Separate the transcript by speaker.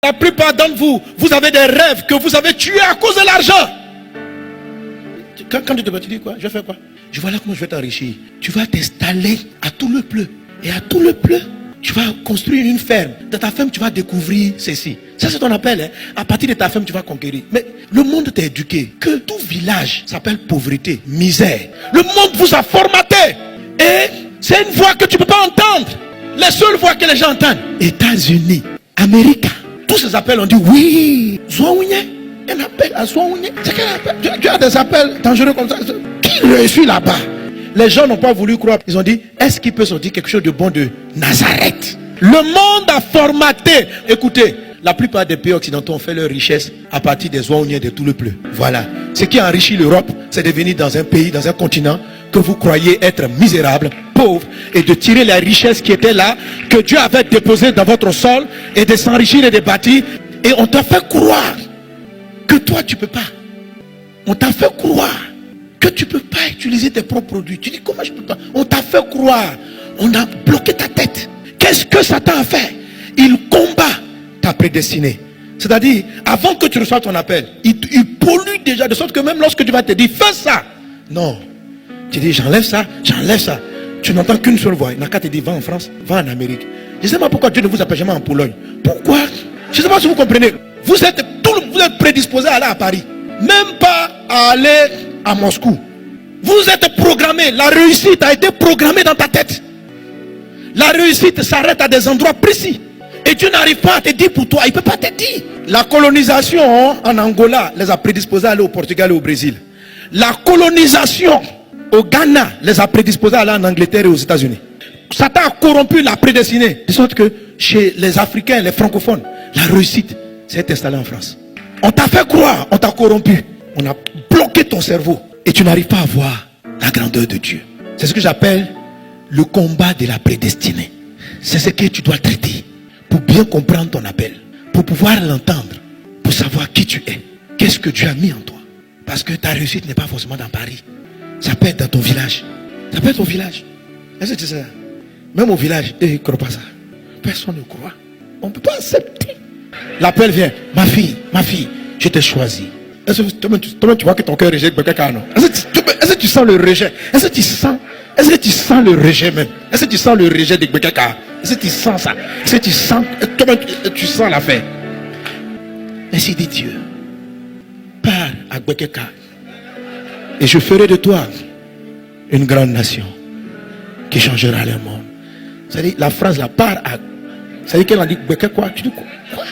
Speaker 1: La plupart d'entre vous, vous avez des rêves que vous avez tués à cause de l'argent. Quand tu te bats, tu dis quoi? Je vais faire quoi? Je vois là comment je vais t'enrichir. Tu vas t'installer à tout le pleu. Et à tout le pleu, tu vas construire une ferme. Dans ta ferme, tu vas découvrir ceci. Ça, c'est ton appel. Hein? À partir de ta ferme, tu vas conquérir. Mais le monde t'a éduqué que tout village s'appelle pauvreté, misère. Le monde vous a formaté. Et c'est une voix que tu ne peux pas entendre. Les seules voix que les gens entendent. États-Unis, Amérique. Tous ces appels ont dit oui. Zouaounié. Un appel à Zouaounié. C'est quel appel? Tu as des appels dangereux comme ça. Qui réussit là-bas? Les gens n'ont pas voulu croire. Ils ont dit, est-ce qu'il peut sortir quelque chose de bon de Nazareth? Le monde a formaté. Écoutez, la plupart des pays occidentaux ont fait leur richesse à partir des Zouaouniens de tout le pleu. Voilà. Ce qui a enrichi l'Europe, c'est de venir dans un pays, dans un continent que vous croyez être misérable, pauvre, et de tirer la richesse qui était là, que Dieu avait déposée dans votre sol, et de s'enrichir et de bâtir. Et on t'a fait croire que toi tu peux pas. On t'a fait croire que tu ne peux pas utiliser tes propres produits. Tu dis comment je peux pas? On t'a fait croire. On a bloqué ta tête. Qu'est-ce que Satan a fait? Il combat ta prédestinée. C'est-à-dire, avant que tu reçoives ton appel, il pollue déjà de sorte que même lorsque tu vas te dire fais ça. Non. Tu dis j'enlève ça, j'enlève ça. Tu n'entends qu'une seule voix. Il n'a qu'à te dire va en France, va en Amérique. Je ne sais pas pourquoi Dieu ne vous appelle jamais en Pologne. Pourquoi? Je ne sais pas si vous comprenez. Vous êtes prédisposé à aller à Paris. Même pas à aller à Moscou. Vous êtes programmé. La réussite a été programmée dans ta tête. La réussite s'arrête à des endroits précis. Et Dieu n'arrive pas à te dire pour toi. Il ne peut pas te dire. La colonisation en Angola les a prédisposés à aller au Portugal et au Brésil. La colonisation au Ghana les a prédisposés à aller en Angleterre et aux États-Unis. Satan a corrompu la prédestinée. De sorte que chez les Africains, les francophones, la réussite s'est installée en France. On t'a fait croire, on t'a corrompu. On a bloqué ton cerveau. Et tu n'arrives pas à voir la grandeur de Dieu. C'est ce que j'appelle le combat de la prédestinée. C'est ce que tu dois traiter pour bien comprendre ton appel. Pour pouvoir l'entendre. Pour savoir qui tu es. Qu'est-ce que Dieu a mis en toi. Parce que ta réussite n'est pas forcément dans Paris. Ça peut être dans ton village. Ça peut être au village. Est-ce que tu sais ça? Même au village, ils ne croient pas ça. Personne ne croit. On ne peut pas accepter. L'appel vient. Ma fille, je t'ai choisi. Est-ce que toi, tu vois que ton cœur rejette quelqu'un? Est-ce que tu sens le rejet? Est-ce que tu sens le rejet même? Est-ce que tu sens le rejet de quelqu'un? Est-ce que tu sens ça? Est-ce que tu sens, tu sens l'affaire? Ainsi dit Dieu. Pars à Gwekeka. Et je ferai de toi une grande nation qui changera le monde. C'est-à-dire, la phrase, la part à. C'est-à-dire qu'elle a dit Gwekeka quoi? Tu dis quoi?